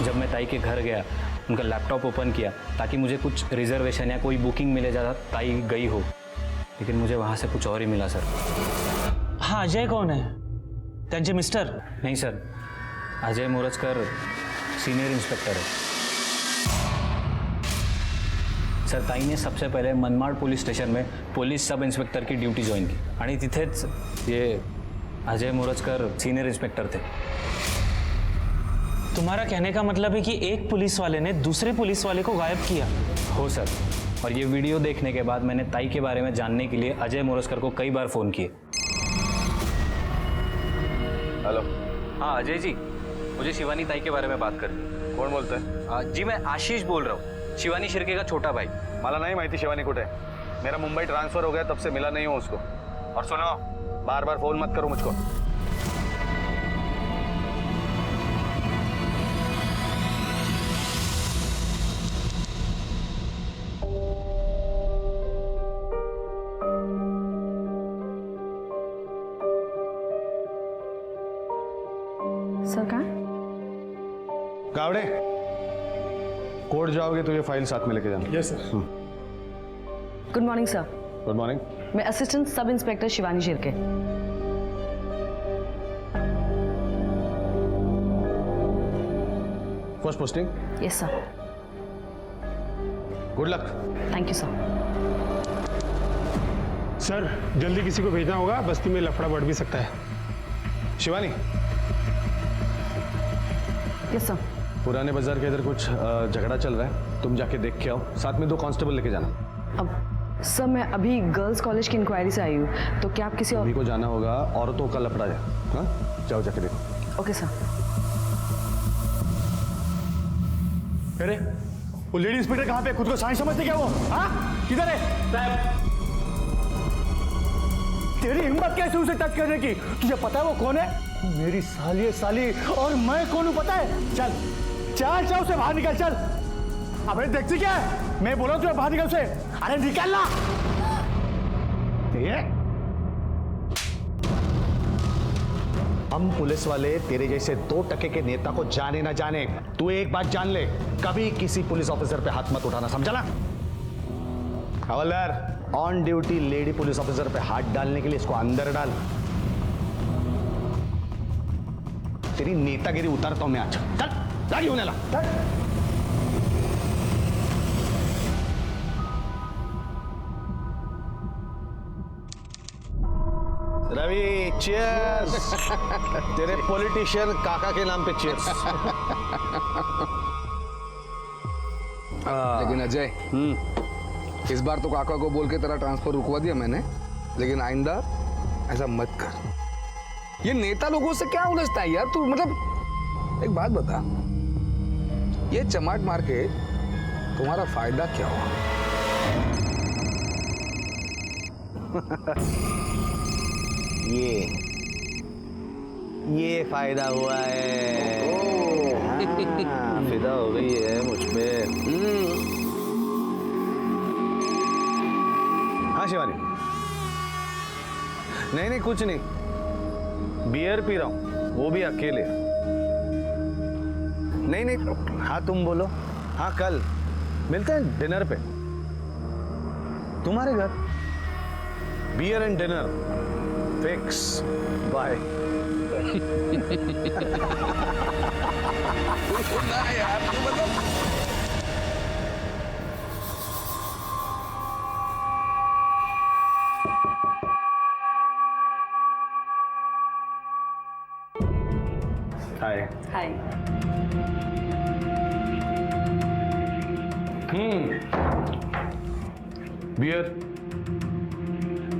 जब मैं ताई के घर गया, उनका लैपटॉप ओपन किया ताकि मुझे कुछ रिजर्वेशन या कोई बुकिंग मिले, ज़्यादा ताई गई हो, लेकिन मुझे वहाँ से कुछ और ही मिला सर। हाँ, अजय कौन है? त्यांचे मिस्टर? नहीं sir, Ajay Morajkar senior inspector है सर. ताईने सबसे पहले मनमाड पोलीस स्टेशन में पोलीस सब इंस्पेक्टर की ड्यूटी ज्वाइन की आणि तिथेच ये अजय मोरजकर सीनियर इंस्पेक्टर थे. तुम्हारा कहने का मतलब है कि एक पुलिस वाले ने दूसरे पुलिस वाले को गायब किया? हो सर, और ये वीडियो देखने के बाद मैंने ताई के बारे में जानने के लिए अजय मोरजकर को कई बार फ़ोन किए. हेलो. हाँ अजय जी, मुझे शिवानी ताई के बारे में बात करनी. कौन बोलतोय? जी मैं आशीष बोल रहा हूँ, शिवानी शिर्के का छोटा भाई. मला नहीं माहिती शिवानी कुठे है. मेरा मुंबई ट्रांसफर हो गया, तब से मिला नहीं हूँ उसको. और सुनो, बार बार फोन मत करो मुझको. सर कहाँ? गावड़े, कोर्ट जाओगे तो ये फाइल साथ में लेके जाना. Yes sir. Good morning sir. Good morning. मैं assistant sub inspector Shivani Shirke. First posting. Yes sir. Good luck. Thank you sir. Sir जल्दी किसी को भेजना होगा, बस्ती में लफड़ा बढ़ भी सकता है. Shivani, yes sir. पुराने बाजार के इधर कुछ झगड़ा चल रहा है, तुम जाके देख के आओ. साथ में 2 कांस्टेबल लेके जाना. अब सर मैं अभी गर्ल्स कॉलेज की इंक्वायरी से आई हूँ, तो क्या आप किसी और? अभी को जाना होगा, औरतों का लफड़ा है. हाँ, जाओ जाके देखो. Okay sir. अरे वो लेडी इंस्पेक्टर कहाँ पे? खुद को साइंस समझते क्या वो? हाँ, किधर है? साहब, तेरी हिम्मत कैसे उसे टच करने की? तुझे पता है वो कौन है? मेरी साली है साली, और मैं कौन हूँ पता है? चल चल चल, उसे बाहर निकल. चल. अबे देखती क्या है? मैं बोला तुझे बाहर निकल से. अरे निकल ना. ये हम पुलिस वाले तेरे जैसे 2% के नेता को जाने ना जाने, तू एक बात जान ले, कभी किसी पुलिस ऑफिसर पे हाथ मत उठाना, समझा ना? हवलदार, on duty lady police officer पे हाथ डालने के लिए इसको अंदर डाल. तेरी नेतागिरी उतारता हूं मैं आज. चल गाड़ी होने ला. रवि, चीयर्स. तेरे पॉलिटिशियन काका के नाम पे चीयर्स. लेकिन अजय, इस बार तो काका को बोल के तेरा ट्रांसफर रुकवा दिया मैंने, लेकिन आइंदा ऐसा मत कर. ये नेता लोगों से क्या उलझता है यार तू? मतलब एक बात बता, ये चमाट मार के तुम्हारा फायदा क्या हुआ? ये फायदा हुआ है. हाँ, फिदा हो गई है मुझ पे. हाँ शिवानी. नहीं नहीं कुछ नहीं, बियर पी रहा हूं, वो भी अकेले. नहीं नहीं. हाँ तुम बोलो. हाँ कल मिलते हैं डिनर पे, तुम्हारे घर. Beer and dinner fix. Bye. यार तू मतलब हाय. हाय. बियर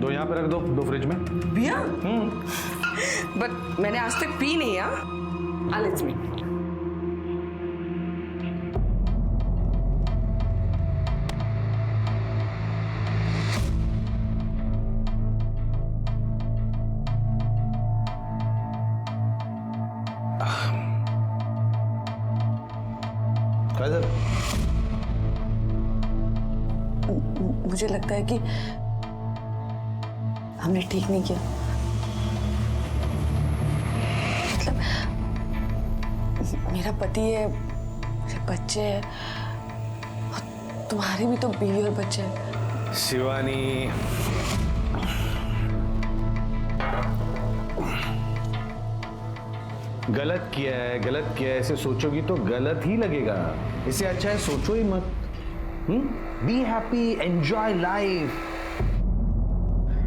2 यहाँ पे रख दो, 2 फ्रिज में. बियर? बट मैंने आज तक पी नहीं. लेट्स मी. मुझे लगता है कि हमने ठीक नहीं किया. मतलब मेरा पति है, मेरे बच्चे हैं, और तुम्हारे भी तो बीवी और बच्चे हैं। शिवानी, गलत किया है ऐसे सोचोगी तो गलत ही लगेगा। इससे अच्छा है सोचो ही मत। Be happy, enjoy life.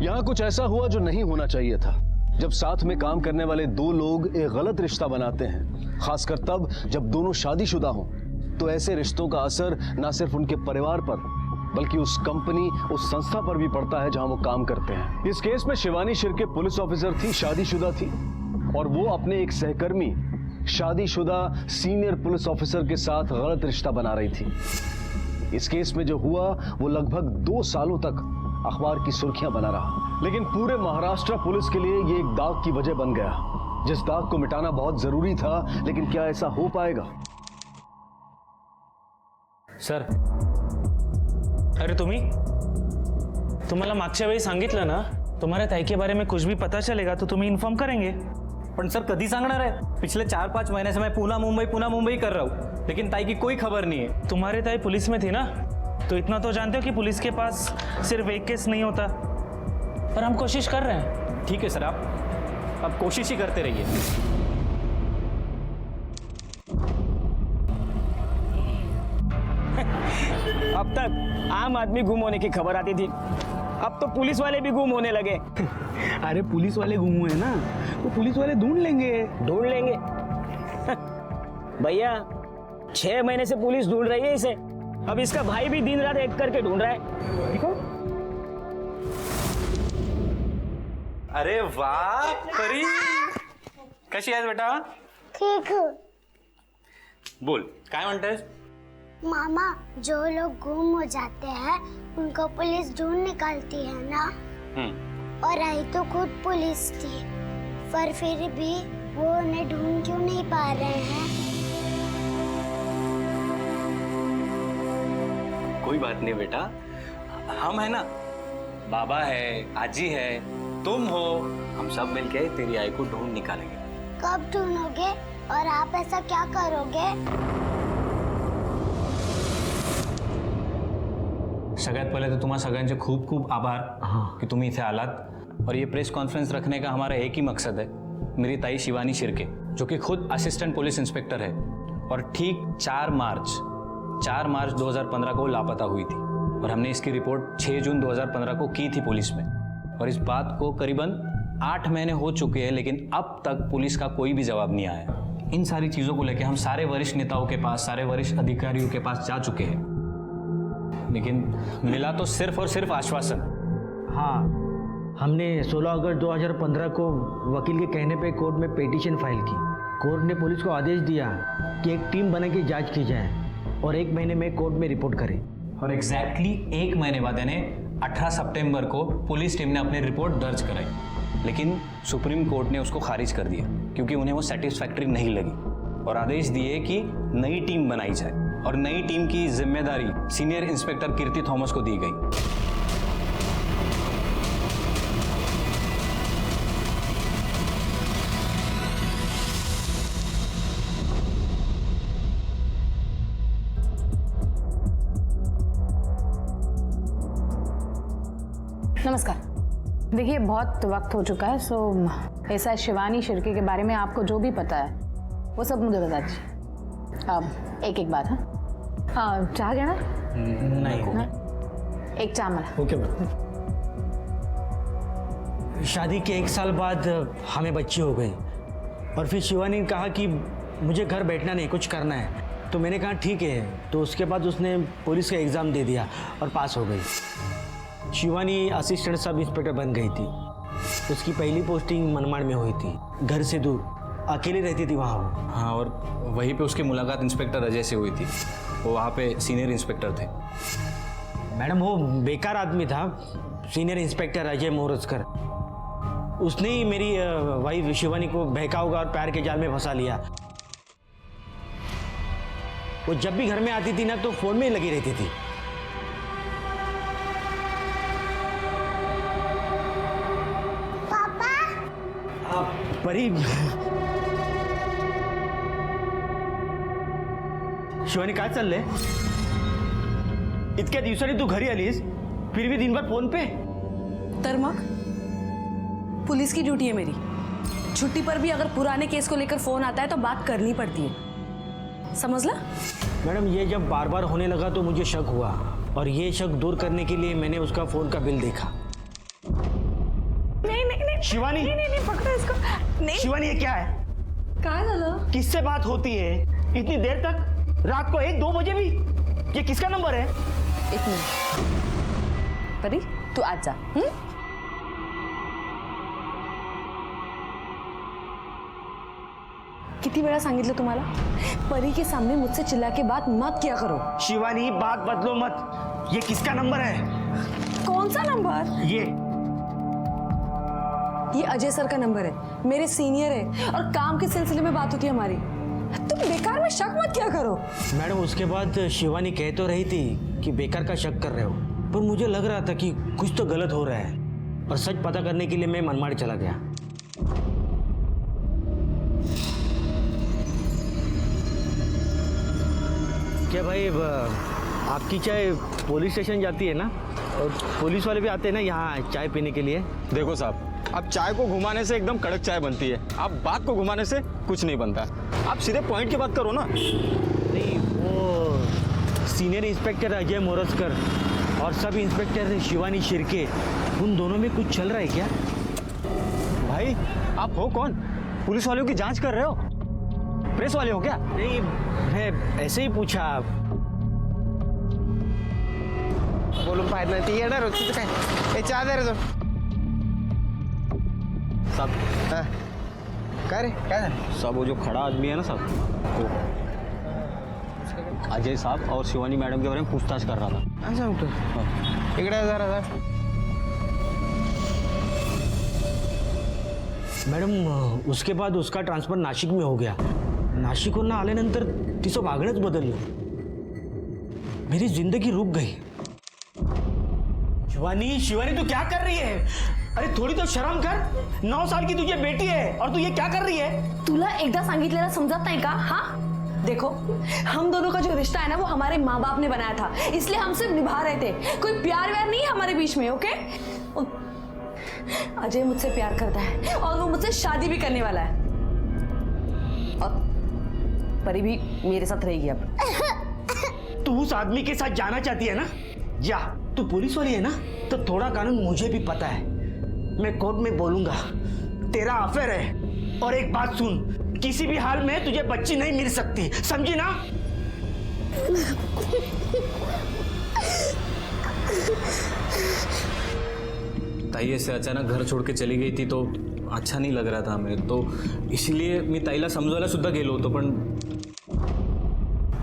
यहाँ कुछ ऐसा हुआ जो नहीं होना चाहिए था। जब साथ में काम करने वाले दो लोग एक गलत रिश्ता बनाते हैं, खासकर तब जब दोनों शादीशुदा हों, तो ऐसे रिश्तों का असर ना सिर्फ उनके परिवार पर बल्कि उस कंपनी, उस संस्था पर भी पड़ता है जहां वो काम करते हैं। इस केस में शिवानी शिर्के पुलिस ऑफिसर थी, शादीशुदा थी, और वो अपने एक सहकर्मी शादीशुदा सीनियर पुलिस ऑफिसर के साथ गलत रिश्ता बना रही थी। इस केस में जो हुआ वो लगभग 2 सालों तक अखबार की सुर्खियां बना रहा, लेकिन पूरे महाराष्ट्र पुलिस के लिए ये एक दाग की वजह बन गया, जिस दाग को मिटाना बहुत जरूरी था। लेकिन क्या ऐसा हो पाएगा? सर, अरे तुम्हाला मागच्या वेळी सांगितलं ना, तुम्हाऱ्या ताई के बारे में कुछ भी पता चलेगा तो तुम्हें इन्फॉर्म करेंगे। पण सर कधी सांगणार आहे? पिछले 4-5 महीने से मैं पुणे मुंबई कर रहा हूँ, लेकिन ताई की कोई खबर नहीं है। तुम्हारे ताई पुलिस में थी ना, तो इतना तो जानते हो कि पुलिस के पास सिर्फ एक केस नहीं होता। पर हम कोशिश कर रहे हैं। ठीक है सर, आप कोशिश ही करते रहिए। अब तक आम आदमी गुम होने की खबर आती थी, अब तो पुलिस वाले भी गुम होने लगे। अरे पुलिस वाले गुम हुए ना, तो पुलिस वाले ढूंढ लेंगे। भैया 6 महीने से पुलिस ढूंढ रही है इसे, अब इसका भाई भी दिन रात एक करके ढूंढ रहा है। देखो, अरे वाह परी, कशी आहेस बेटा? ठीक। बोल, काय म्हणतेस? मामा, जो लोग गुम हो जाते हैं उनको पुलिस ढूंढ निकालती है ना, और आई तो खुद पुलिस थी, पर फिर भी वो उन्हें ढूंढ क्यों नहीं पा रहे हैं? कोई बात नहीं बेटा, हम है ना, बाबा है, आजी है, तुम हो, हम सब मिलके तेरी आई को ढूंढ निकालेंगे। कब ढूंढोगे और आप ऐसा क्या करोगे? सगळ्यात पहले तो तुम्हा सगळ्यांचे खूप खूप आभार कि तुम्ही इथे आलात, और ये प्रेस कॉन्फ्रेंस रखने का हमारा एक ही मकसद है। मेरी ताई शिवानी शिर्के, जो कि खुद असिस्टेंट पुलिस इंस्पेक्टर है, और ठीक 4 मार्च 2015 को लापता हुई थी, और हमने इसकी रिपोर्ट 6 जून 2015 को की थी पुलिस में, और इस बात को करीबन 8 महीने हो चुके हैं, लेकिन अब तक पुलिस का कोई भी जवाब नहीं आया। इन सारी चीज़ों को लेकर हम सारे वरिष्ठ नेताओं के पास, सारे वरिष्ठ अधिकारियों के पास जा चुके हैं, लेकिन मिला तो सिर्फ और सिर्फ आश्वासन। हाँ, हमने 16 अगस्त 2015 को वकील के कहने पे कोर्ट में पिटीशन फाइल की। कोर्ट ने पुलिस को आदेश दिया कि एक टीम बना के जांच की जाए और 1 महीने में कोर्ट में रिपोर्ट करें। और एग्जैक्टली 1 महीने बाद यानी 18 सितंबर को पुलिस टीम ने अपनी रिपोर्ट दर्ज कराई, लेकिन सुप्रीम कोर्ट ने उसको खारिज कर दिया क्योंकि उन्हें वो सेटिस्फैक्टरी नहीं लगी, और आदेश दिए कि नई टीम बनाई जाए, और नई टीम की जिम्मेदारी सीनियर इंस्पेक्टर कीर्ति थॉमस को दी गई। नमस्कार। देखिए, बहुत वक्त हो चुका है, सो ऐसा शिवानी शिर्के के बारे में आपको जो भी पता है वो सब मुझे बता दीजिए। अब एक बात। हाँ, चाह गया ना? नहीं, एक चाह मला। Okay ma'am. शादी के 1 साल बाद हमें बच्ची हो गई, और फिर शिवानी ने कहा कि मुझे घर बैठना नहीं, कुछ करना है, तो मैंने कहा ठीक है। तो उसके बाद उसने पुलिस का एग्ज़ाम दे दिया और पास हो गई। शिवानी असिस्टेंट सब इंस्पेक्टर बन गई थी। उसकी पहली पोस्टिंग मनमाड़ में हुई थी, घर से दूर, अकेली रहती थी वहाँ वो। हाँ, और वहीं पे उसकी मुलाकात इंस्पेक्टर अजय से हुई थी। वो वहाँ पे सीनियर इंस्पेक्टर थे। मैडम, वो बेकार आदमी था, सीनियर इंस्पेक्टर अजय मोरजकर। उसने ही मेरी वाइफ शिवानी को बहका होगा और प्यार के जाल में फंसा लिया। वो जब भी घर में आती थी ना, तो फोन में ही लगी रहती थी। परी, शिवानी काय चाललंय? इतक्या दिवसांनी तू घरी आलीस, फिर भी दिन भर फोन पे. तर मग पुलिस की ड्यूटी है मेरी. छुट्टी पर भी अगर पुराने केस को लेकर फोन आता है तो बात करनी पड़ती है, समझला? मैडम ये जब बार बार होने लगा तो मुझे शक हुआ, और ये शक दूर करने के लिए मैंने उसका फोन का बिल देखा. नहीं शिवानी, नहीं पकड़ो इसको. नहीं शिवानी ये क्या है? काय झालं? किससे बात होती है इतनी देर तक? रात को 1-2 बजे भी? ये किसका नंबर है? एक मिनिट परी, तू आज जा. किती वेळा सांगितलं तुम्हाला, परी के सामने मुझसे चिल्ला के बात मत किया करो. शिवानी बात बदलो मत. ये किसका नंबर है? कौन सा नंबर? ये अजय सर का नंबर है, मेरे सीनियर है और काम के सिलसिले में बात होती है हमारी. तुम बेकार में शक मत किया करो. मैडम उसके बाद शिवानी कह तो रही थी कि बेकार का शक कर रहे हो, पर मुझे लग रहा था कि कुछ तो गलत हो रहा है, और सच पता करने के लिए मैं मनमाड़ चला गया. क्या भाई, आपकी चाय पुलिस स्टेशन जाती है ना, और पुलिस वाले भी आते हैं ना यहाँ चाय पीने के लिए? देखो साहब, अब चाय को घुमाने से एकदम कड़क चाय बनती है, आप बात को घुमाने से कुछ नहीं बनता. आप सीधे पॉइंट की बात करो ना. नहीं, वो सीनियर इंस्पेक्टर अजय मोरस्कर और सब इंस्पेक्टर शिवानी शिर्के, उन दोनों में कुछ चल रहा है क्या? भाई आप हो कौन? पुलिस वालों की जांच कर रहे हो? प्रेस वाले हो क्या? नहीं, मैं ऐसे ही पूछा. बोलून पाहिजे नाही ती येणार होती काय. ए चहा दे रे तो. साहब काय रे, काय झालं? साहब वो जो खड़ा आदमी है ना साहब, वो अजय साहब और शिवानी मैडम के बारे में पूछताछ कर रहा था. असं सांगतो. इकडे जरा. मॅडम उसके बाद उसका ट्रान्सफर नाशिक में हो गया. नाशिकहून आल्यानंतर तिचं वागणंच बदललं. मेरी जिंदगी रुक गई. शिवानी, शिवानी तू क्या कर रही है? अरे थोड़ी तो शर्म कर. 9 साल की तुझे बेटी है और तू ये क्या कर रही है? तुला एकदा सांगितलेलं समजत नाही का? हाँ देखो, हम दोनों का जो रिश्ता है ना वो हमारे माँ बाप ने बनाया था, इसलिए हम सिर्फ निभा रहे थे. कोई प्यार व्यार नहीं है हमारे बीच में. ओके, अजय मुझसे प्यार करता है और वो मुझसे शादी भी करने वाला है, और परी भी मेरे साथ रहेगी. अब तू उस आदमी के साथ जाना चाहती है ना? जा. तू पुलिस वाली है ना, तो थोड़ा कानून मुझे भी पता है. मैं कोर्ट में बोलूंगा तेरा अफेयर है. और एक बात सुन, किसी भी हाल में तुझे बच्ची नहीं मिल सकती, समझी ना? ताई ऐसे अचानक घर छोड़ के चली गई थी तो अच्छा नहीं लग रहा था हमें, तो इसलिए मी ताईला समजवायला सुद्धा गेलो होतो. पण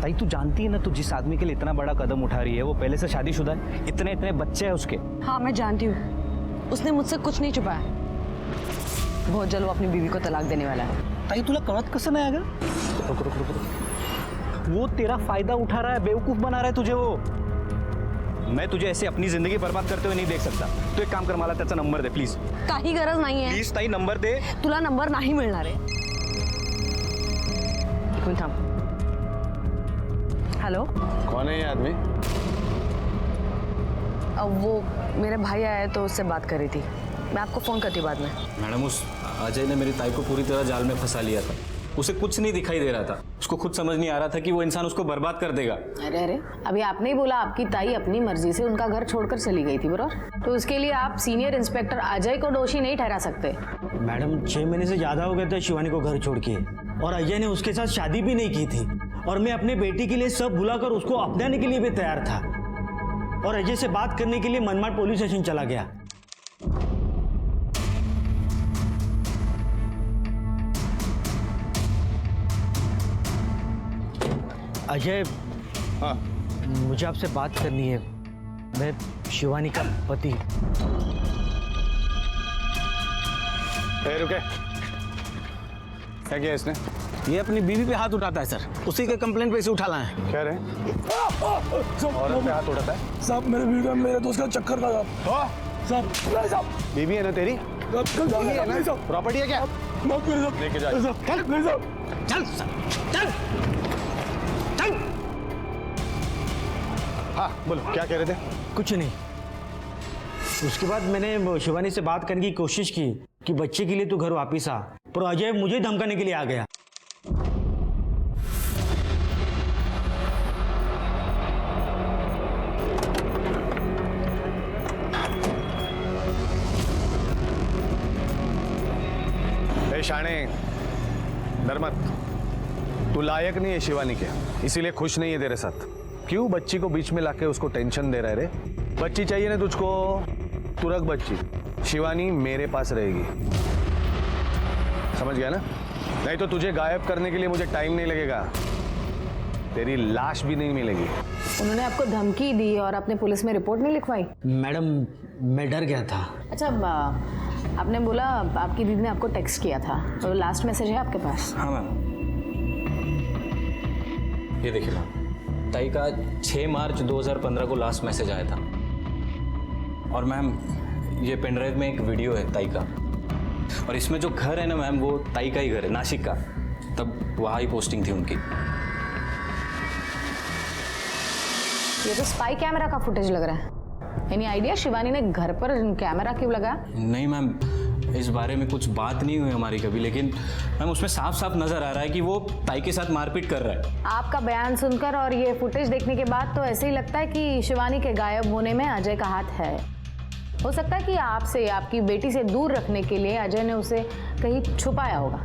ताई तू जानती है ना, तू जिस आदमी के लिए इतना बड़ा कदम उठा रही है वो पहले से शादीशुदा है. इतने इतने बच्चे हैं उसके. हाँ मैं जानती हूँ, उसने मुझसे कुछ नहीं छुपाया. बहुत जल्द वो अपनी बीवी को तलाक देने वाला है. ताई तुला कळत कसं नाही अगं? वो तेरा फायदा उठा रहा है, बेवकूफ बना रहा है तुझे वो. मैं तुझे ऐसे अपनी जिंदगी बर्बाद करते हुए नहीं देख सकता. तू एक काम कर, मला त्याचा नंबर दे प्लीज. काही गरज नाही आहे. प्लीज ताई नंबर दे. तुला नंबर नाही मिळणार आहे. एक मिनिट थांब. हेलो, कौन है ये आदमी? अब वो मेरे भाई आया है तो उससे बात कर रही थी. मैं आपको फोन करती हूँ बाद में. मैडम उस अजय ने मेरी ताई को पूरी तरह जाल में फंसा लिया था. उसे कुछ नहीं दिखाई दे रहा था. उसको खुद समझ नहीं आ रहा था कि वो इंसान उसको बर्बाद कर देगा. अरे अरे, अभी आपने ही बोला आपकी ताई अपनी मर्जी से उनका घर छोड़कर चली गई थी, बरोबर? तो उसके लिए आप सीनियर इंस्पेक्टर अजय को दोषी नहीं ठहरा सकते. मैडम 6 महीने से ज्यादा हो गए थे शिवानी को घर छोड़ के, और अजय ने उसके साथ शादी भी नहीं की थी, और मैं अपने बेटी के लिए सब भुलाकर उसको अपनाने के लिए भी तैयार था, और अजय से बात करने के लिए मनमाड़ पुलिस स्टेशन चला गया. अजय, हाँ मुझे आपसे बात करनी है. मैं शिवानी का पति. रुके, क्या किया इसने? ये अपनी बीवी पे हाथ उठाता है सर. उसी के कंप्लेंट पे इसे उठा लाए हैं. क्या रे? औरत पे हाथ उठाता है? साहब मेरे बीवी का, मेरे दोस्त का चक्कर का साहब. साहब बीवी है ना तेरी? बीवी है ना? प्रॉपर्टी है क्या? लेके जा. चल चल चल. हाँ बोलो, क्या कह रहे थे? कुछ नहीं। उसके बाद मैंने वो शिवानी से बात करने की कोशिश की कि बच्चे के लिए तू घर वापिस आ, पर अजय मुझे धमकाने के लिए आ गया। ए शाणे, डर मत। तू लायक नहीं है शिवानी के, इसीलिए खुश नहीं है तेरे साथ। क्यों बच्ची को बीच में लाके उसको टेंशन दे रहा है रे? बच्ची चाहिए ना तुझको, तू रख बच्ची। शिवानी मेरे पास रहेगी, समझ गया ना? नहीं तो तुझे गायब करने के लिए मुझे टाइम नहीं लगेगा, तेरी लाश भी नहीं मिलेगी। उन्होंने आपको धमकी दी और आपने पुलिस में रिपोर्ट नहीं लिखवाई? मैडम मैं डर गया था। अच्छा, आपने बोला आपकी दीदी ने आपको टेक्स्ट किया था, तो लास्ट मैसेज है आपके पास? हाँ मैम, ये देखिए मैम, ताई का 6 मार्च 2015 को लास्ट मैसेज आया था। और मैम ये पेनड्राइव में एक वीडियो है ताई का, और इसमें जो घर है ना मैम, वो ताई का ही घर है, नासिक का। तब वहाँ ही पोस्टिंग थी उनकी। ये तो स्पाई कैमरा का फुटेज लग रहा है। एनी आइडिया शिवानी ने घर पर कैमरा क्यों लगाया? नहीं मैम, इस बारे में कुछ बात नहीं हुई हमारी कभी, लेकिन मैम उसमें साफ साफ नजर आ रहा है कि वो ताई के साथ मारपीट कर रहा है। आपका बयान सुनकर और ये फुटेज देखने के बाद तो ऐसे ही लगता है कि शिवानी के गायब होने में अजय का हाथ है। हो सकता है कि आपसे, आपकी बेटी से दूर रखने के लिए अजय ने उसे कहीं छुपाया होगा।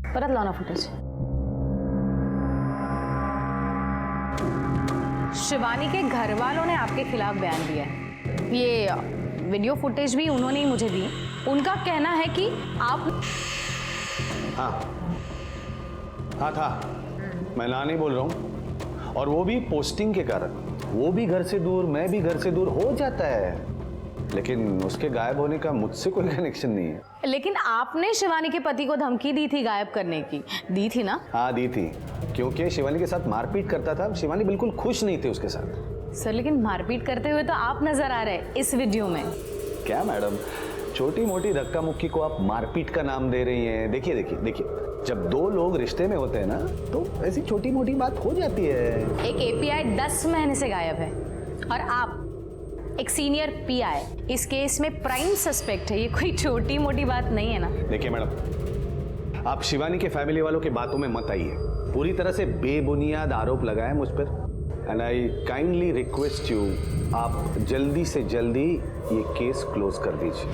परत लाना फुटेज। शिवानी के घर वालों ने आपके खिलाफ बयान दिया है। ये वीडियो फुटेज भी उन्होंने ही मुझे दी। उनका कहना है कि आप हाँ था, मैं ना नहीं बोल रहा हूँ। और वो भी पोस्टिंग के कारण, वो भी घर से दूर, मैं भी घर से दूर हो जाता है, लेकिन उसके गायब होने का मुझसे कोई कनेक्शन नहीं है। लेकिन आपने शिवानी के पति को धमकी दी थी गायब करने की, दी थी ना? हाँ दी थी, क्योंकि शिवानी के साथ मारपीट करता था। शिवानी बिल्कुल खुश नहीं थी उसके साथ। सर लेकिन मारपीट करते हुए तो आप नजर आ रहे हैं इस वीडियो में। क्या मैडम, छोटी मोटी धक्का मुक्की को आप मारपीट का नाम दे रही हैं? देखिए देखिए देखिए, जब दो लोग रिश्ते में होते हैं ना, तो ऐसी छोटी मोटी बात हो जाती है। एक एपीआई 10 महीने से गायब है और आप एक सीनियर पीआई इस केस में प्राइम सस्पेक्ट है। ये कोई छोटी मोटी बात नहीं है ना? देखिए मैडम, आप शिवानी के फैमिली वालों की बातों में मत आइए। पूरी तरह से बेबुनियाद आरोप लगाए मुझ पर। And I kindly request you, आप जल्दी से जल्दी ये केस क्लोज कर दीजिए।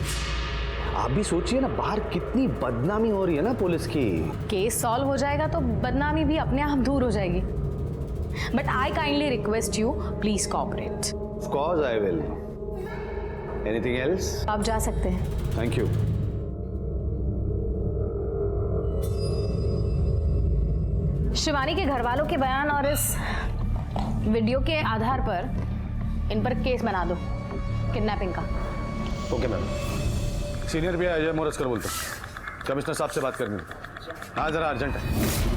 आप भी सोचिए ना, बाहर कितनी बदनामी हो रही है ना पुलिस की। केस सॉल्व हो जाएगा तो बदनामी भी अपने आप दूर हो जाएगी। But I kindly request you, please cooperate. Of course I will. Anything else? आप जा सकते हैं। Thank you. शिवानी के घर वालों के बयान और इस वीडियो के आधार पर इन पर केस बना दो, किडनैपिंग का। Okay ma'am. सीनियर भी अजय मोरस्कर बोलते हैं, कमिश्नर साहब से बात करनी है। हाँ जरा अर्जेंट है।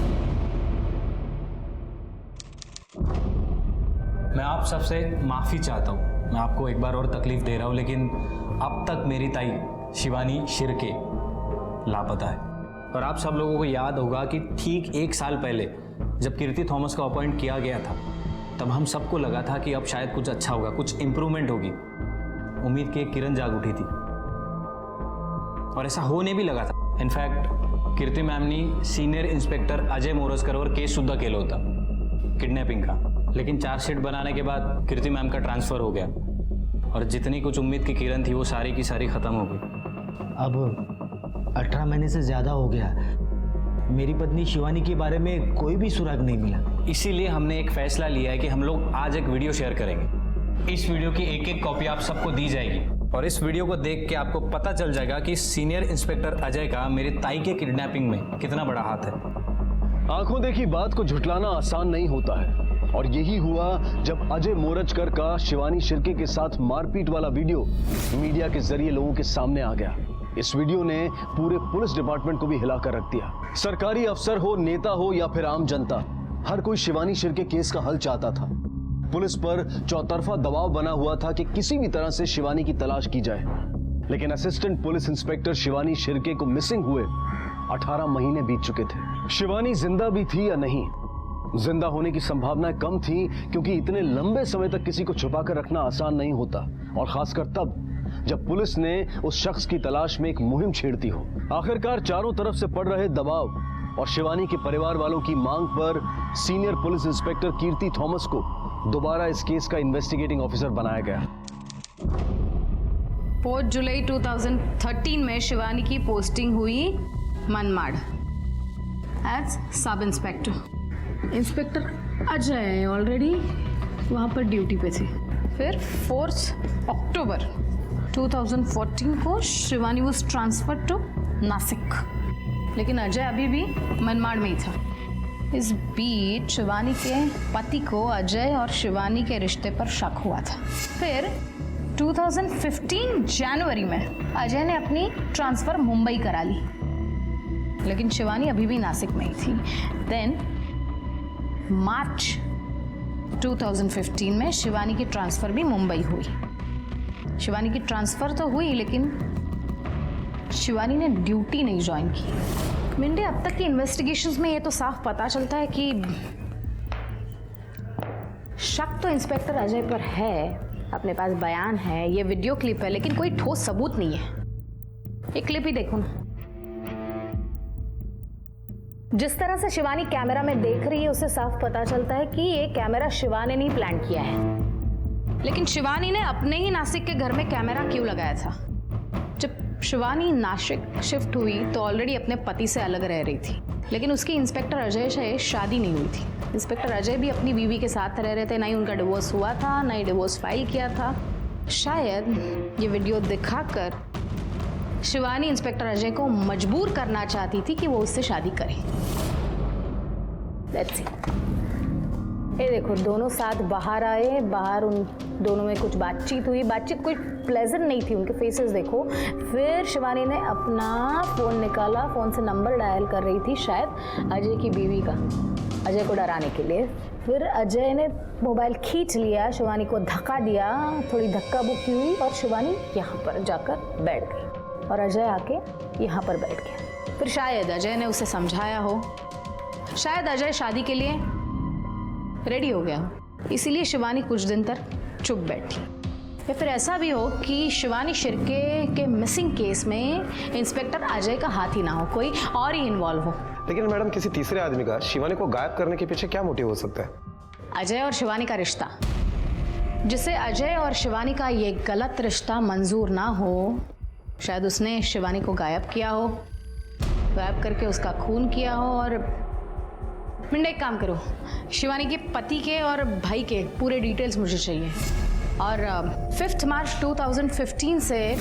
मैं आप सबसे माफ़ी चाहता हूँ, मैं आपको एक बार और तकलीफ दे रहा हूँ, लेकिन अब तक मेरी ताई शिवानी शिर्के लापता है। और आप सब लोगों को याद होगा कि ठीक 1 साल पहले जब कीर्ति थॉमस को अपॉइंट किया गया था, तब हम सबको लगा था कि अब शायद कुछ अच्छा होगा, कुछ इम्प्रूवमेंट होगी। उम्मीद की एक किरण जाग उठी थी और ऐसा होने भी लगा था। इनफैक्ट कीर्ती मॅमनी सीनियर इंस्पेक्टर अजय मोरजकरवर केस सुद्धा केलं होतं किडनॅपिंग का। लेकिन चार्जशीट बनाने के बाद कीर्ति मैम का ट्रांसफ़र हो गया और जितनी कुछ उम्मीद की किरण थी वो सारी की सारी ख़त्म हो गई। अब 18 महीने से ज़्यादा हो गया, मेरी पत्नी शिवानी के बारे में कोई भी सुराग नहीं मिला। इसीलिए हमने एक फैसला लिया है कि हम लोग आज एक वीडियो शेयर करेंगे। इस वीडियो की एक कॉपी आप सबको दी जाएगी और इस वीडियो को देख के आपको पता चल जाएगा कि सीनियर इंस्पेक्टर अजय का मेरी ताई के किडनैपिंग में कितना बड़ा हाथ है। आंखों देखी बात को झुटलाना आसान नहीं होता है, और यही हुआ जब अजय मोरजकर का शिवानी शिर्के के साथ मारपीट वाला वीडियो मीडिया के जरिए लोगों के सामने आ गया। इस वीडियो ने पूरे पुलिस डिपार्टमेंट को भी हिलाकर रख दिया। सरकारी अफसर हो, नेता हो या फिर आम जनता, हर कोई शिवानी शिर्के केस का हल चाहता था। पुलिस पर चौतरफा दबाव बना हुआ था कि किसी भी तरह से शिवानी की तलाश की जाए। लेकिन assistant police inspector Shivani Shirke को मिसिंग हुए 18 महीने बीत चुके थे। शिवानी जिंदा भी थी या नहीं, जिंदा होने की संभावनाएं कम थी, क्योंकि इतने लंबे समय तक किसी को छुपाकर रखना आसान नहीं होता, और खासकर तब जब पुलिस ने उस शख्स की तलाश में एक मुहिम छेड़ती हो। आखिरकार चारों तरफ से पड़ रहे दबाव और शिवानी के परिवार वालों की मांग पर सीनियर पुलिस इंस्पेक्टर कीर्ति थॉमस को दोबारा इस केस का इन्वेस्टिगेटिंग ऑफिसर बनाया गया। 4 जुलाई 2013 में शिवानी की पोस्टिंग हुई Manmad as sub inspector. Inspector Ajay already वहाँ पर ड्यूटी पे थी। फिर 4 अक्टूबर 2014 को Shivani was transfer to Nashik, लेकिन अजय अभी भी मनमाड़ में ही था। इस बीच शिवानी के पति को अजय और शिवानी के रिश्ते पर शक हुआ था। फिर 2015 जनवरी में अजय ने अपनी ट्रांसफर मुंबई करा ली, लेकिन शिवानी अभी भी नासिक में ही थी। देन मार्च 2015 में शिवानी की ट्रांसफर भी मुंबई हुई। शिवानी की ट्रांसफर तो हुई, लेकिन शिवानी ने ड्यूटी नहीं ज्वाइन की। मिंडे, अब तक की इन्वेस्टिगेशंस में ये तो साफ पता चलता है कि शक तो इंस्पेक्टर अजय पर है, अपने पास बयान है, ये वीडियो क्लिप है, लेकिन कोई ठोस सबूत नहीं है। ये क्लिप ही देखो ना, जिस तरह से शिवानी कैमरा में देख रही है उससे साफ पता चलता है कि ये कैमरा शिवानी ने प्लान किया है। लेकिन शिवानी ने अपने ही नासिक के घर में कैमरा क्यों लगाया था? जब शिवानी नासिक शिफ्ट हुई तो ऑलरेडी अपने पति से अलग रह रही थी, लेकिन उसकी इंस्पेक्टर अजय से शादी नहीं हुई थी। इंस्पेक्टर अजय भी अपनी बीवी के साथ रह रहे थे, ना ही उनका डिवोर्स हुआ था, ना ही डिवोर्स फाइल किया था। शायद ये वीडियो दिखाकर शिवानी इंस्पेक्टर अजय को मजबूर करना चाहती थी कि वो उससे शादी करे। Let's see. ये देखो, दोनों साथ बाहर आए, बाहर उन दोनों में कुछ बातचीत हुई। बातचीत कोई प्लेजेंट नहीं थी, उनके फेसेस देखो। फिर शिवानी ने अपना फ़ोन निकाला, फ़ोन से नंबर डायल कर रही थी शायद अजय की बीवी का, अजय को डराने के लिए। फिर अजय ने मोबाइल खींच लिया, शिवानी को धक्का दिया, थोड़ी धक्का बुक्की हुई और शिवानी यहाँ पर जाकर बैठ गई और अजय आके यहाँ पर बैठ गया। फिर शायद अजय ने उसे समझाया हो, शायद अजय शादी के लिए रेडी हो गया हो, इसीलिए शिवानी कुछ दिन तक चुप बैठी। या फिर ऐसा भी हो कि शिवानी शिर्के के मिसिंग केस में इंस्पेक्टर अजय का हाथ ही ना हो, कोई और ही इन्वॉल्व हो। लेकिन मैडम, किसी तीसरे आदमी का शिवानी को गायब करने के पीछे क्या मोटिव हो सकता है? अजय और शिवानी का रिश्ता, जिसे अजय और शिवानी का ये गलत रिश्ता मंजूर ना हो, शायद उसने शिवानी को गायब किया हो, गायब करके उसका खून किया हो। और मिंडे, एक काम करो, शिवानी के पति के और भाई के पूरे डिटेल्स मुझे चाहिए। और 5 मार्च 2015 से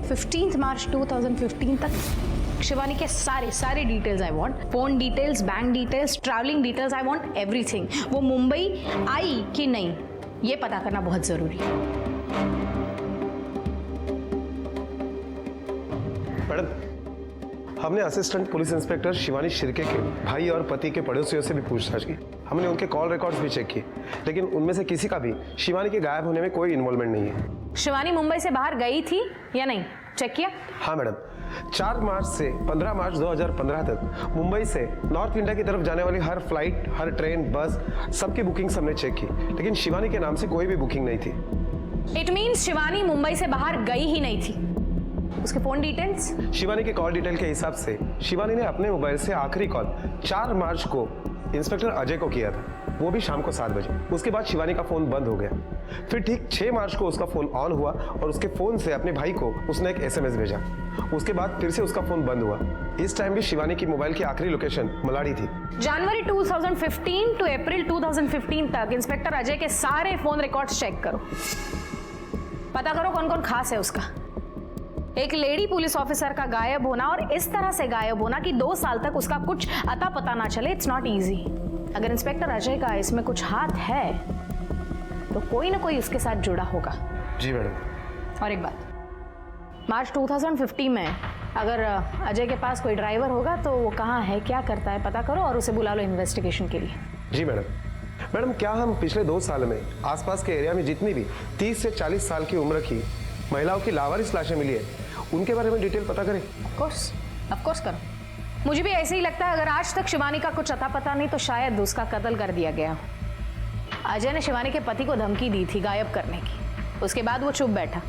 15 मार्च 2015 तक शिवानी के सारे details I want. Phone details, bank details, travelling details, I want everything. वो मुंबई आई कि नहीं, ये पता करना बहुत ज़रूरी है। मैडम, हमने assistant police inspector Shivani Shirke के भाई और पति के पड़ोसियों से भी पूछताछ की। हमने उनके कॉल रिकॉर्ड्स भी चेक किए, लेकिन उनमें से किसी का भी शिवानी के गायब होने में कोई इन्वॉल्वमेंट नहीं है। शिवानी मुंबई से बाहर गई थी या नहीं, चेक किया? हाँ मैडम, 4 मार्च से 15 मार्च 2015 तक मुंबई से नॉर्थ इंडिया की तरफ जाने वाली हर फ्लाइट, हर ट्रेन, बस, सबकी बुकिंग हमने चेक की, लेकिन शिवानी के नाम से कोई भी बुकिंग नहीं थी। इट मीन्स शिवानी मुंबई से बाहर गई ही नहीं थी। उसके फोन डिटेल्स? शिवानी के कॉल डिटेल के हिसाब से शिवानी ने अपने मोबाइल से आखिरी कॉल 4 मार्च को इंस्पेक्टर अजय को किया था, वो भी शाम को 7 बजे। उसके बाद शिवानी का फोन बंद हो गया। फिर ठीक 6 मार्च को उसका फोन ऑन हुआ और उसके फोन से अपने भाई को उसने एक SMS भेजा। उसके बाद फिर से उसका फोन बंद हुआ। इस टाइम भी शिवानी की मोबाइल की आखिरी लोकेशन मलाड़ी थी। जनवरी 2015 टू अप्रैल 2015 तक इंस्पेक्टर अजय के सारे फोन रिकॉर्ड्स चेक करो, पता करो कौन कौन खास है उसका। एक लेडी पुलिस ऑफिसर का गायब होना और इस तरह से गायब होना कि 2 साल तक उसका कुछ अता पता ना चले, इट्स नॉट इजी। अगर इंस्पेक्टर अजय का इसमें कुछ हाथ है तो कोई ना कोई उसके साथ जुड़ा होगा। जी मैडम। और एक बात, मार्च 2015 में अगर अजय के पास कोई ड्राइवर होगा तो वो कहाँ है, क्या करता है, पता करो और उसे बुला लो इन्वेस्टिगेशन के लिए। जी मैडम। मैडम, क्या हम पिछले 2 साल में आसपास के एरिया में जितनी भी 30 से 40 साल की उम्र की महिलाओं की लावारिस लाशें मिली है, उनके बारे में डिटेल पता करें? ऑफ कोर्स करो। मुझे भी ऐसे ही लगता है, अगर आज तक शिवानी का कुछ अता पता नहीं तो शायद उसका कत्ल कर दिया गया। अजय ने शिवानी के पति को धमकी दी थी गायब करने की, उसके बाद वो चुप बैठा।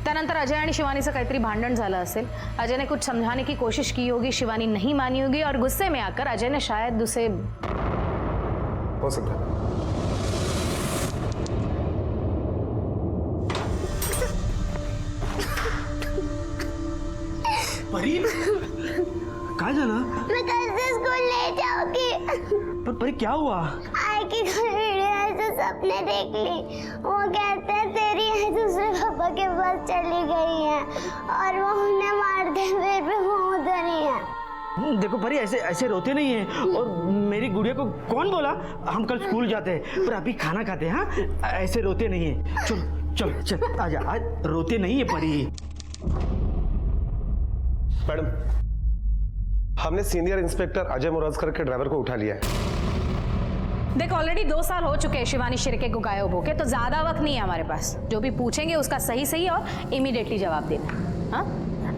त्यानंतर अजय आणि शिवानीचं काहीतरी भांडण झालं असेल। अजय ने कुछ समझाने की कोशिश की होगी, शिवानी नहीं मानी होगी और गुस्से में आकर अजय ने शायद उसे, हो सकता है। परी काय झालं? मैं कल से स्कूल नहीं जाऊंगी। पर परी क्या हुआ? आई की ऐसे सपने देख ली। वो कहते हैं तेरी आई दूसरे पापा के पास चली गई है और वो उन्हें मार दे, फिर भी वो उधर ही है। देखो परी, ऐसे ऐसे रोते नहीं है। और मेरी गुड़िया को कौन बोला हम कल स्कूल जाते हैं, पर अभी खाना खाते हैं। हाँ, ऐसे रोते नहीं है। चल चल चल, आजा, आज रोते नहीं है परी। मैडम, हमने सीनियर इंस्पेक्टर अजय मोरजकर के ड्राइवर को उठा लिया है। देख ऑलरेडी 2 साल हो चुके हैं शिवानी शिर्के को गायब होके, तो ज्यादा वक्त नहीं है हमारे पास। जो भी पूछेंगे उसका सही सही और इमीडिएटली जवाब देना। हाँ,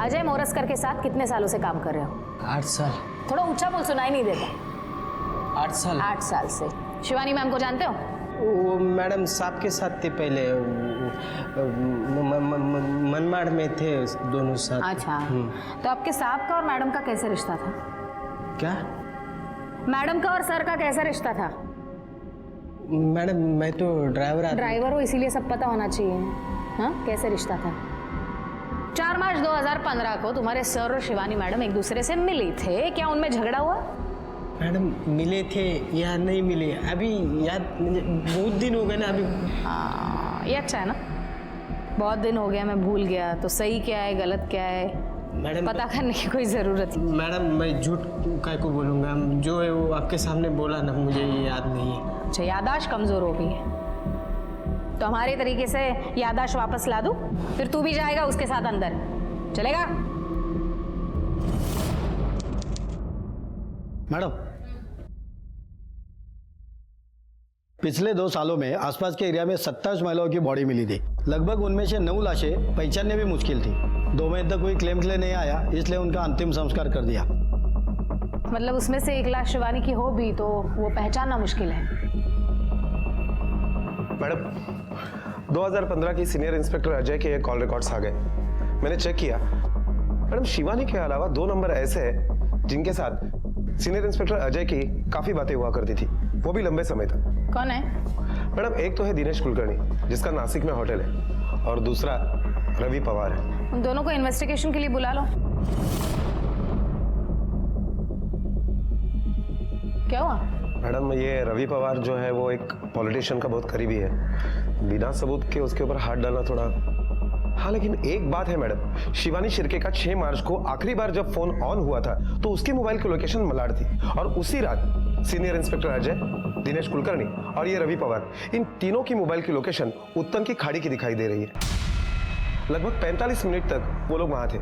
अजय मोरजकर के साथ कितने सालों से काम कर रहे हो? 8 साल। थोड़ा ऊंचा बोल, सुनाई नहीं देता। 8 साल। 8 साल से। शिवानी मैम को जानते हो? वो मैडम साहब के साथ थे पहले, मनमाड़ में थे दोनों साथ। अच्छा, तो आपके साहब का और मैडम का कैसे रिश्ता था? क्या? मैडम का और सर का कैसा रिश्ता था? मैडम मैं तो ड्राइवर हो, इसीलिए सब पता होना चाहिए। हाँ, कैसे रिश्ता था? 4 मार्च 2015 को तुम्हारे सर और शिवानी मैडम एक दूसरे से मिले थे, क्या उनमें झगड़ा हुआ? मैडम मिले थे या नहीं मिले अभी याद, बहुत दिन हो गए ना अभी। ये अच्छा है ना, बहुत दिन हो गया, मैं भूल गया। तो सही क्या है गलत क्या है मैडम पता करने की कोई जरूरत नहीं। मैडम मैं झूठ काय को बोलूँगा, जो है वो आपके सामने बोला ना, मुझे ये याद नहीं है। अच्छा, याददाश्त कमजोर हो गई है तो हमारे तरीके से याददाश्त वापस ला दूं, फिर तू भी जाएगा उसके साथ अंदर, चलेगा? मैडम, पिछले 2 सालों में आसपास के एरिया में 27 महिलाओं की बॉडी मिली थी। लगभग उनमें से 9 लाशें पहचानने भी मुश्किल थी। 2 महीने तक कोई क्लेम के लिए नहीं आया, इसलिए उनका अंतिम संस्कार कर दिया। मतलब उसमें से 1 लाश शिवानी की हो भी तो वो पहचानना मुश्किल है। मैडम, 2015 की सीनियर इंस्पेक्टर अजय के कॉल रिकॉर्ड्स आ गए। मैंने चेक किया। मैडम, शिवानी के अलावा 2 नंबर ऐसे हैं जिनके साथ सीनियर इंस्पेक्टर अजय की काफी बातें हुआ करती थी, वो भी लंबे समय तक। कौन है? मैडम, एक तो है दिनेश कुलकर्णी जिसका नासिक में होटल है, और दूसरा रवि पवार है। उन दोनों को इन्वेस्टिगेशन के लिए बुला लो। क्या हुआ? मैडम, ये रवि पवार जो है वो एक पॉलिटिशियन का बहुत करीबी है। बिना सबूत के उसके ऊपर हाथ डालना थोड़ा। हाँ, लेकिन एक बात है मैडम, शिवानी शिर्के का 6 मार्च को आखिरी बार जब फोन ऑन हुआ था तो उसके मोबाइल की लोकेशन मलाड थी, और उसी रात सीनियर इंस्पेक्टर अजय, दिनेश कुलकर्णी और ये रवि पवार, इन तीनों की मोबाइल की लोकेशन उत्तम की खाड़ी की दिखाई दे रही है। लगभग 45 मिनट तक वो लोग वहां थे।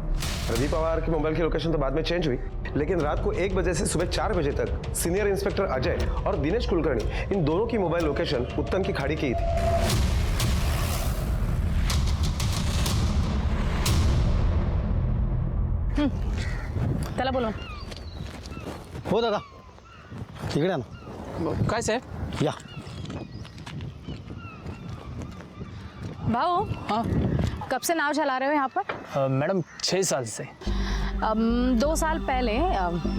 रवि पवार की मोबाइल की लोकेशन तो बाद में चेंज हुई, लेकिन रात को 1 बजे से सुबह 4 बजे तक सीनियर इंस्पेक्टर अजय और दिनेश कुलकर्णी, इन दोनों की मोबाइल लोकेशन उत्तम की खाड़ी की थी। त्याला बोलवा। हो दादा, इकडे ना। काय साहेब? या। भाऊ, हाँ कब से नाव चला रहे हो यहाँ पर? मैडम 6 साल से। 2 साल पहले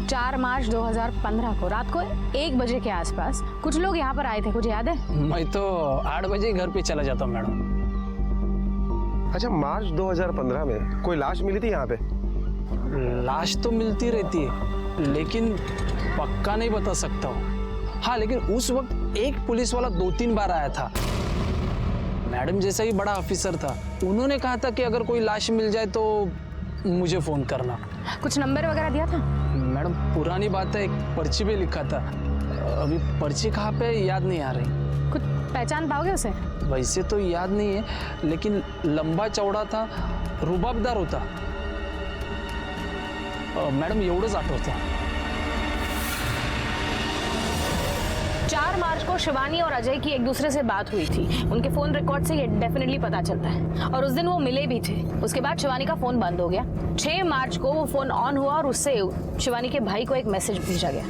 4 मार्च 2015 को रात को 1 बजे के आसपास कुछ लोग यहाँ पर आए थे, कुछ याद है? मैं तो 8 बजे घर पे चला जाता हूँ मैडम। अच्छा, मार्च 2015 में कोई लाश मिली थी यहाँ पे? लाश तो मिलती रहती है, लेकिन पक्का नहीं बता सकता हूँ। हाँ, लेकिन उस वक्त एक पुलिस वाला 2-3 बार आया था। मैडम जैसा ही बड़ा ऑफिसर था, उन्होंने कहा था कि अगर कोई लाश मिल जाए तो मुझे फोन करना। कुछ नंबर वगैरह दिया था? मैडम पुरानी बात है, एक पर्ची पे लिखा था। अभी पर्ची कहाँ पे याद नहीं आ रही। कुछ पहचान पाओगे उसे? वैसे तो याद नहीं है, लेकिन लंबा चौड़ा था, रुबाबदार होता। मैडम एवढंच आठवतं। 4 मार्च को शिवानी और अजय की एक दूसरे से बात हुई थी। उनके फोन रिकॉर्ड से ये डेफिनेटली पता चलता है। और उस दिन वो मिले भी थे। उसके बाद शिवानी का फोन बंद हो गया। 6 मार्च को वो फोन ऑन हुआ और उससे शिवानी के भाई को एक मैसेज भेजा गया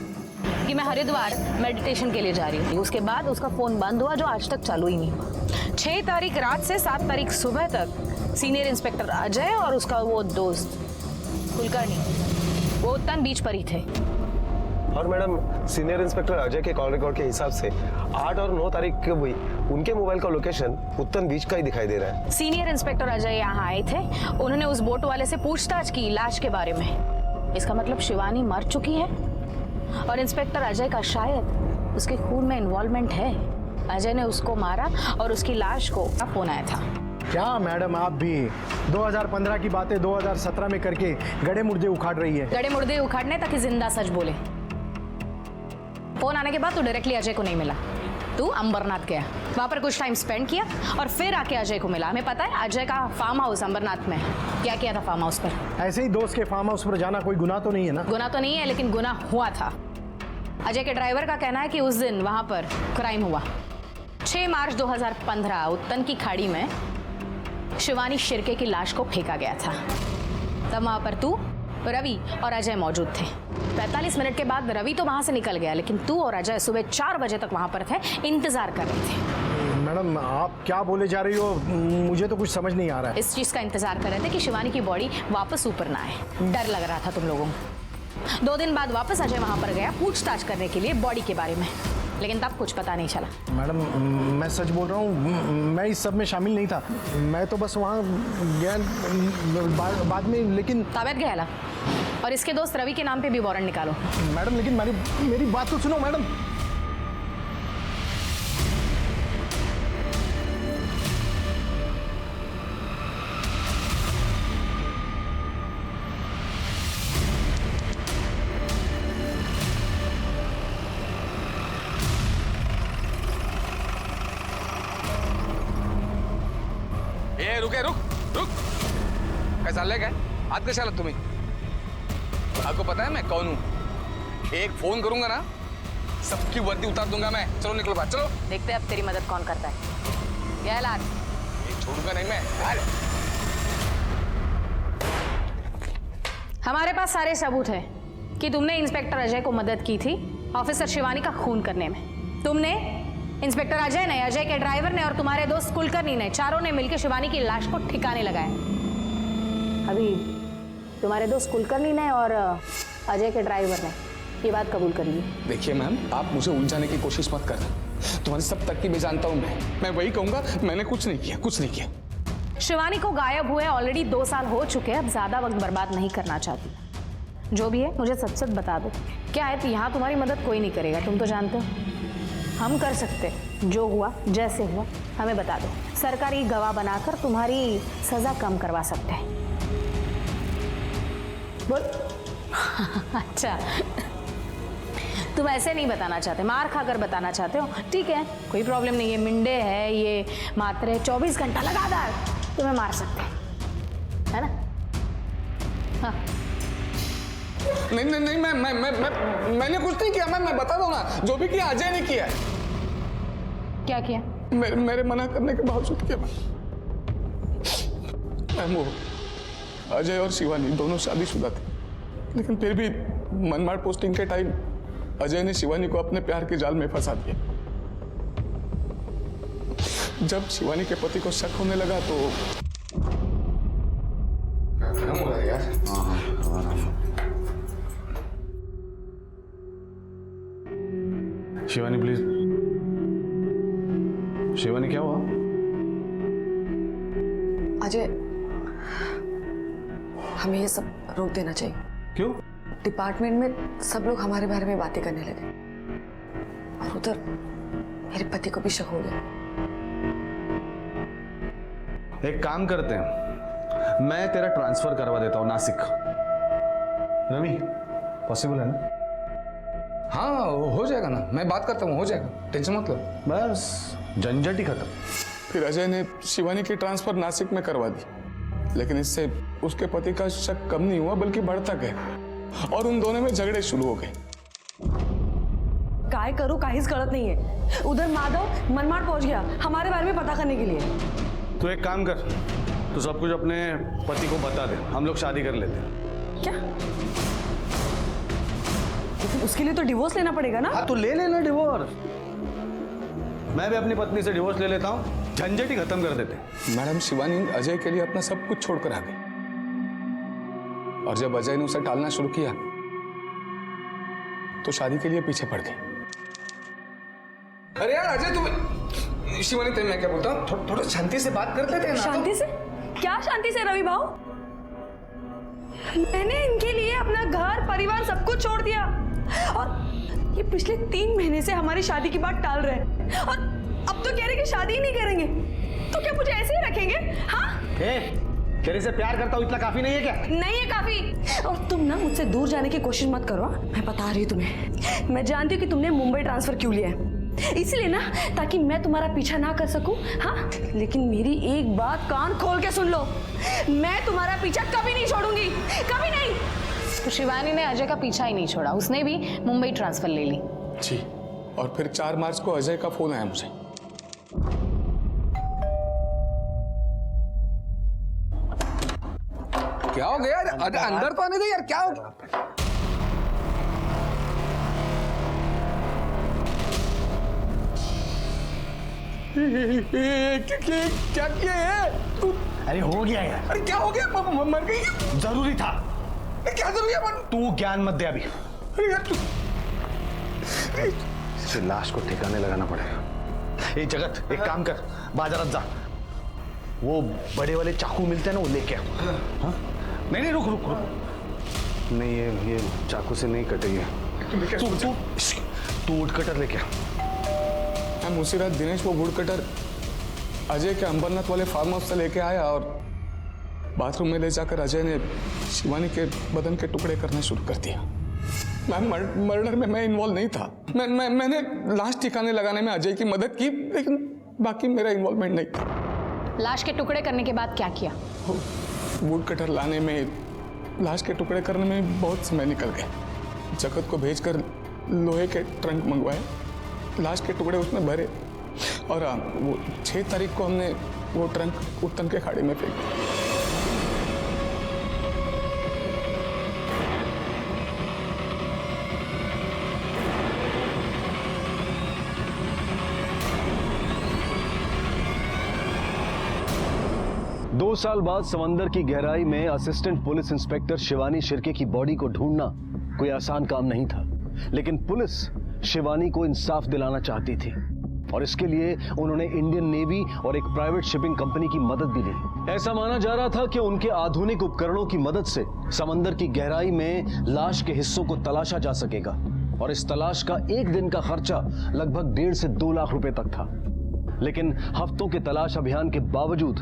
कि मैं हरिद्वार मेडिटेशन के लिए जा रही हूँ। उसके बाद उसका फोन बंद हुआ, जो आज तक चालू ही नहीं हुआ। 6 तारीख रात से 7 तारीख सुबह तक सीनियर इंस्पेक्टर अजय और उसका वो दोस्त कुलकर्णी वो उत्तन बीच पर ही थे। और मैडम, सीनियर इंस्पेक्टर अजय के कॉल रिकॉर्ड के हिसाब से 8 और 9 तारीख को भी उनके मोबाइल का लोकेशन उत्तन बीच का ही दिखाई दे रहा है। सीनियर इंस्पेक्टर अजय यहाँ आए थे। उन्होंने उस बोट वाले से पूछताछ की लाश के बारे में। इसका मतलब शिवानी मर चुकी है और इंस्पेक्टर अजय का शायद उसके खून में इन्वॉल्वमेंट है। अजय ने उसको मारा और उसकी लाश को फोन आया था। क्या मैडम, आप भी 2015 की बातें 2017 में करके गड़े मुर्दे उखाड़ रही है। गड़े मुर्दे उखाड़ने ताकि जिंदा सच बोले। फोन आने के बाद तू डायरेक्टली अजय को नहीं मिला, तू अंबरनाथ गया, वहां पर कुछ टाइम स्पेंड किया और फिर आके अजय को मिला। हमें पता है अजय का फार्म हाउस अंबरनाथ में। क्या किया था फार्म हाउस पर? ऐसे ही दोस्त के फार्म हाउस पर जाना कोई गुनाह तो नहीं है ना? गुनाह तो नहीं है, लेकिन गुनाह हुआ था। अजय के ड्राइवर का कहना है कि उस दिन वहां पर क्राइम हुआ। 6 मार्च 2015 उत्तन की खाड़ी में शिवानी शिर्के की लाश को फेंका गया था। तब वहां पर तू, रवि और अजय मौजूद थे। 45 मिनट के बाद रवि तो वहां से निकल गया, लेकिन तू और अजय सुबह 4 बजे तक वहां पर थे, इंतजार कर रहे थे। मैडम, आप क्या बोले जा रही हो? मुझे तो कुछ समझ नहीं आ रहा है। इस चीज का इंतजार कर रहे थे कि शिवानी की बॉडी वापस ऊपर ना आए। डर लग रहा था तुम लोगों को। 2 दिन बाद वापस अजय वहां पर गया पूछताछ करने के लिए बॉडी के बारे में, लेकिन तब कुछ पता नहीं चला। मैडम, मैं सच बोल रहा हूँ, मैं इस सब में शामिल नहीं था। मैं तो बस वहाँ गया बाद में, लेकिन ताबियत गया और इसके दोस्त रवि के नाम पे भी वारंट निकालो। मैडम, लेकिन मेरी बात तो सुनो मैडम। रुक कैसा लग है? हाथ कैसा लग तुम्हें? आपको पता है मैं कौन हूँ? एक फोन करूंगा ना, सबकी वर्दी उतार दूंगा मैं। चलो निकलो बाहर, चलो। देखते हैं अब तेरी मदद कौन करता है। क्या हालात? छोड़ूंगा नहीं मैं। हमारे पास सारे सबूत हैं कि तुमने इंस्पेक्टर अजय को मदद की थी ऑफिसर शिवानी का खून करने में। तुमने, इंस्पेक्टर अजय ने, अजय के ड्राइवर ने और तुम्हारे दोस्त कुलकर्णी ने, चारों ने मिलकर शिवानी की लाश को ठिकाने लगाया। अभी तुम्हारे दोस्त कुलकर्णी ने और अजय के ड्राइवर ने ये बात कबूल कर ली। देखिए मैम, आप मुझे उलझाने की कोशिश मत करना। तुम्हारी सब तरकीबें जानता हूँ मैं वही कहूंगा, मैंने कुछ नहीं किया। शिवानी को गायब हुए ऑलरेडी 2 साल हो चुके हैं। अब ज्यादा वक्त बर्बाद नहीं करना चाहती। जो भी है मुझे सच सच बता दो। क्या है, तो यहाँ तुम्हारी मदद कोई नहीं करेगा, तुम तो जानते हो। हम कर सकते, जो हुआ जैसे हुआ हमें बता दो। सरकारी गवाह बनाकर तुम्हारी सजा कम करवा सकते हैं। बोल। अच्छा, तुम ऐसे नहीं बताना चाहते, मार खाकर बताना चाहते हो। ठीक है, कोई प्रॉब्लम नहीं है। मिंडे है ये, मात्र 24 घंटा लगातार तुम्हें मार सकते हैं, है ना? हाँ। नहीं, मैंने कुछ नहीं किया। मैं बता दूंगा, जो भी किया अजय ने किया। क्या किया? मेरे मना करने के बावजूद किया। वो अजय और शिवानी दोनों शादीशुदा थे, लेकिन फिर भी मनमाड़ पोस्टिंग के टाइम अजय ने शिवानी को अपने प्यार के जाल में फंसा दिया। जब शिवानी के पति को शक होने लगा तो शिवानी प्लीज। शिवानी, क्या हुआ? अजय, हमें ये सब रोक देना चाहिए। क्यों? डिपार्टमेंट में सब लोग हमारे बारे में बातें करने लगे और उधर मेरे पति को भी शक हो गया। एक काम करते हैं, मैं तेरा ट्रांसफर करवा देता हूँ नासिक। रवि, पॉसिबल है ना? हाँ, हो जाएगा ना, मैं बात करता हूँ, हो जाएगा, टेंशन मत लो। बस झंझट ही खत्म। फिर अजय ने शिवानी की ट्रांसफर नासिक में करवा दी, लेकिन इससे उसके पति का शक कम नहीं हुआ बल्कि बढ़ता गया और उन दोनों में झगड़े शुरू हो गए। काय करूं काहीच कळत नाहीये। उधर माधव मनमाड पहुंच गया हमारे बारे में पता करने के लिए। तो एक काम कर, तू सब कुछ अपने पति को बता दे, हम लोग शादी कर लेते हैं। क्या? लेकिन उसके लिए तो डिवोर्स लेना पड़ेगा ना? हाँ तो ले लेना डिवोर्स। मैं भी अपनी पत्नी से डिवोर्स ले लेता हूँ, झंझट ही खत्म कर देते। मैडम शिवानी अजय के लिए अपना सब कुछ छोड़कर आ गई, और जब अजय ने उसे टालना शुरू किया तो शादी के लिए पीछे पड़ गई। अरे यार अजय तुम, शिवानी तेरे मैं क्या बोलता हूँ, थोड़ा शांति से बात कर लेते हैं ना। शांति से? क्या शांति से रवि भाऊ? मैंने इनके लिए अपना घर परिवार सब कुछ छोड़ दिया, और ये पिछले 3 महीने से हमारी शादी की बात टाल रहे हैं, और अब तो कह रहे कि शादी ही नहीं करेंगे। तो क्या मुझे ऐसे ही रखेंगे? हाँ? तेरे से प्यार करता हूँ इतना काफी नहीं है क्या? नहीं है काफी। और तुम ना मुझसे दूर जाने की कोशिश मत करो। मैं बता रही हूँ तुम्हें, मैं जानती हूँ कि तुमने मुंबई ट्रांसफर क्यों लिया है, इसलिए ना ताकि मैं तुम्हारा पीछा ना कर सकूं। हाँ, लेकिन मेरी एक बात कान खोल के सुन लो, मैं तुम्हारा पीछा कभी नहीं छोड़ूंगी, कभी नहीं। तो शिवानी ने अजय का पीछा ही नहीं छोड़ा, उसने भी मुंबई ट्रांसफर ले ली। जी, और फिर 4 मार्च को अजय का फोन आया मुझे। क्या हो गया? अंदर तो आने दे यार, क्या हो गया? क्या किया है तू? अरे हो गया यार। अरे क्या हो गया? मर गई? जरूरी था। क्या जरूरी है? तू ज्ञान मत दे अभी। अरे यार तू, इसे लाश को ठिकाने लगाना पड़ेगा। ए जगत, एक काम कर, बाजारात जा, वो बड़े वाले चाकू मिलते हैं ना, वो लेके आ। हाँ? नहीं रुक रुक रुक। नहीं ये चाकू से नहीं कटेगी। तू वुड कटर लेके आ। हम उसी रात दिनेश वो वुड कटर अजय के अंबरनाथ वाले फार्म हाउस से लेके आया, और बाथरूम में ले जाकर अजय ने शिवानी के बदन के टुकड़े करना शुरू कर दिया। मर्डर में मैं इन्वॉल्व नहीं था। मैंने लाश ठिकाने लगाने में अजय की मदद की, लेकिन बाकी मेरा इन्वॉल्वमेंट नहीं था। लाश के टुकड़े करने के बाद क्या किया? वुड कटर लाने में, लाश के टुकड़े करने में बहुत समय निकल गया। जगत को भेजकर लोहे के ट्रंक मंगवाए, लाश के टुकड़े उसमें भरे, और वो 6 तारीख को हमने वो ट्रंक उत्तन के खाड़ी में फेंक दिया। दो साल बाद समंदर की गहराई में assistant police inspector Shivani Shirke की बॉडी को ढूंढना कोई आसान काम नहीं था, लेकिन पुलिस शिवानी को इंसाफ दिलाना चाहती थी, और इसके लिए उन्होंने इंडियन नेवी और एक प्राइवेट शिपिंग कंपनी की मदद भी ली। ऐसा माना जा रहा था कि उनके आधुनिक उपकरणों की मदद से समंदर की गहराई में लाश के हिस्सों को तलाशा जा सकेगा, और इस तलाश का एक दिन का खर्चा लगभग 1.5 से 2 लाख रुपए तक था। लेकिन हफ्तों के तलाश अभियान के बावजूद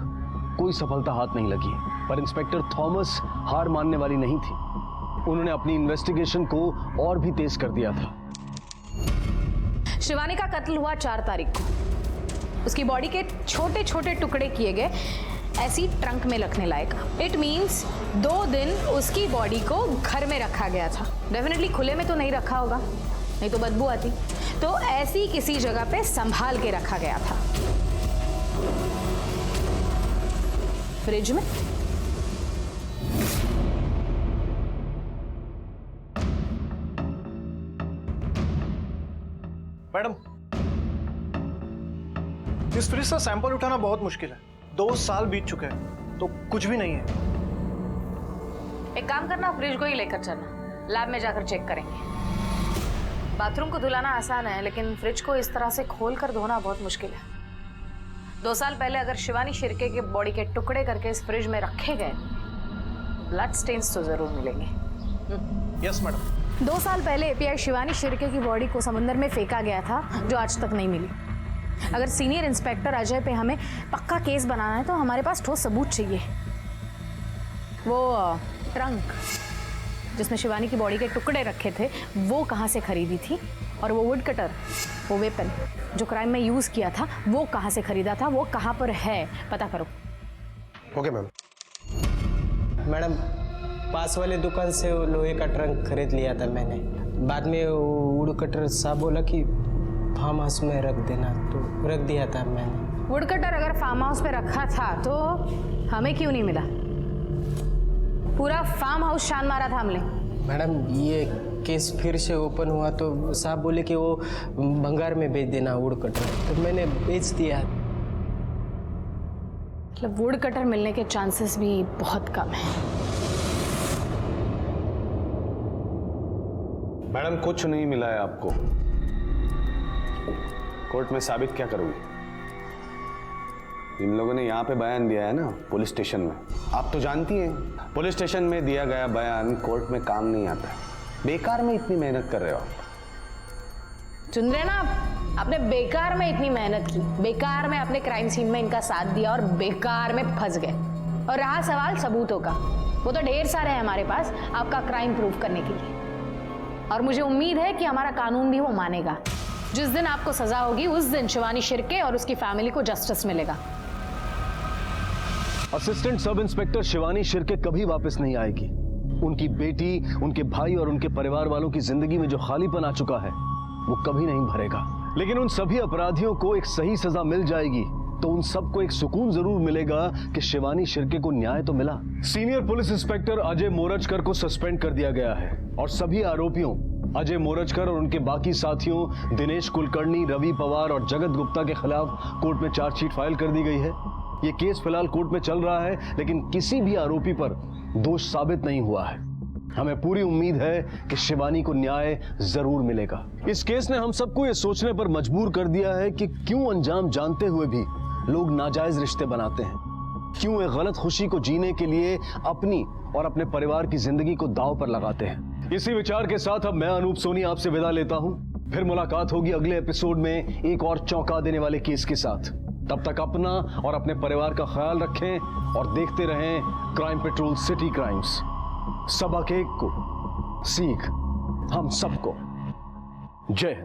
कोई सफलता हाथ नहीं लगी, पर इंस्पेक्टर थॉमस हार मानने वाली नहीं थी। उन्होंने अपनी इन्वेस्टिगेशन को और भी तेज कर दिया था। शिवानी का कत्ल हुआ 4 तारीख को। उसकी बॉडी के छोटे छोटे टुकड़े किए गए, ऐसी ट्रंक में रखने लायक। इट मीन्स 2 दिन उसकी बॉडी को घर में रखा गया था। डेफिनेटली खुले में तो नहीं रखा होगा, नहीं तो बदबू आती। तो ऐसी किसी जगह पे संभाल के रखा गया था। फ्रिज में? मैडम, इस फ्रिज से सैंपल उठाना बहुत मुश्किल है। 2 साल बीत चुके हैं तो कुछ भी नहीं है। एक काम करना, फ्रिज को ही लेकर चलना, लैब में जाकर चेक करेंगे। बाथरूम को धुलाना आसान है, लेकिन फ्रिज को इस तरह से खोल कर धोना बहुत मुश्किल है। 2 साल पहले अगर शिवानी शिर्के के बॉडी के टुकड़े करके इस फ्रिज में रखे गए, ब्लड स्टेन्स तो जरूर मिलेंगे। Yes madam. 2 साल पहले एपीआई शिवानी शिर्के की बॉडी को समुद्र में फेंका गया था, जो आज तक नहीं मिली। अगर सीनियर इंस्पेक्टर अजय पे हमें पक्का केस बनाना है तो हमारे पास ठोस सबूत चाहिए। वो ट्रंक जिसमें शिवानी की बॉडी के टुकड़े रखे थे, वो कहाँ से खरीदी थी, और वो वुड कटर, वो वेपन जो क्राइम में यूज किया था, वो कहाँ से खरीदा था, वो कहाँ पर है, पता करो। Okay ma'am. मैडम, पास वाले दुकान से वो लोहे का ट्रंक खरीद लिया था मैंने। बाद में वुड कटर साहब बोला कि फार्म हाउस में रख देना, तो रख दिया था मैंने। वुड कटर अगर फार्म हाउस पे रखा था तो हमें क्यों नहीं मिला? पूरा फार्म हाउस छान मारा था हमने। मैडम ये केस फिर से ओपन हुआ तो साहब बोले कि वो बंगार में बेच देना वुड कटर, तो मैंने बेच दिया। मतलब वुड कटर मिलने के चांसेस भी बहुत कम हैं। मैडम कुछ नहीं मिला है आपको, कोर्ट में साबित क्या करोगे? इन लोगों ने यहाँ पे बयान दिया है ना, पुलिस स्टेशन में। आप तो जानती हैं पुलिस स्टेशन में दिया गया बयान कोर्ट में काम नहीं आता है। बेकार में इतनी मेहनत कर रहे हो आप। सुन रहे ना आप? आपने बेकार में इतनी मेहनत की, बेकार में अपने क्राइम सीन में इनका साथ दिया और बेकार में फंस गए। और रहा सवाल सबूतों का, वो तो ढेर सारे हैं हमारे पास आपका क्राइम प्रूफ करने के लिए। और मुझे उम्मीद है कि हमारा कानून भी वो मानेगा। जिस दिन आपको सजा होगी उस दिन शिवानी शिर्के और उसकी फैमिली को जस्टिस मिलेगा। Assistant sub inspector Shivani Shirke कभी वापस नहीं आएगी। उनकी बेटी, उनके भाई और उनके परिवार वालों की जिंदगी में जो खालीपन आ चुका है वो कभी नहीं भरेगा। लेकिन उन सभी अपराधियों को एक सही सजा मिल जाएगी तो उन सबको एक सुकून जरूर मिलेगा कि शिवानी शिर्के को न्याय तो मिला। Senior police inspector Ajay Morajkar को सस्पेंड कर दिया गया है और सभी आरोपियों अजय मोरजकर और उनके बाकी साथियों दिनेश कुलकर्णी, रवि पवार और जगत गुप्ता के खिलाफ कोर्ट में चार्जशीट फाइल कर दी गई है। ये केस फिलहाल कोर्ट में चल रहा है लेकिन किसी भी आरोपी पर दोष साबित नहीं हुआ है। हमें पूरी उम्मीद है कि शिवानी को न्याय जरूर मिलेगा। इस केस ने हम सबको ये सोचने पर मजबूर कर दिया है कि क्यों अंजाम जानते हुए भी लोग नाजायज रिश्ते बनाते हैं, क्यों एक गलत खुशी को जीने के लिए अपनी और अपने परिवार की जिंदगी को दांव पर लगाते हैं। इसी विचार के साथ अब मैं अनूप सोनी आपसे विदा लेता हूं। फिर मुलाकात होगी अगले एपिसोड में एक और चौंका देने वाले केस के साथ। तब तक अपना और अपने परिवार का ख्याल रखें और देखते रहें क्राइम पेट्रोल सिटी क्राइम्स। सबक एक को, सीख हम सबको। जय हिंद।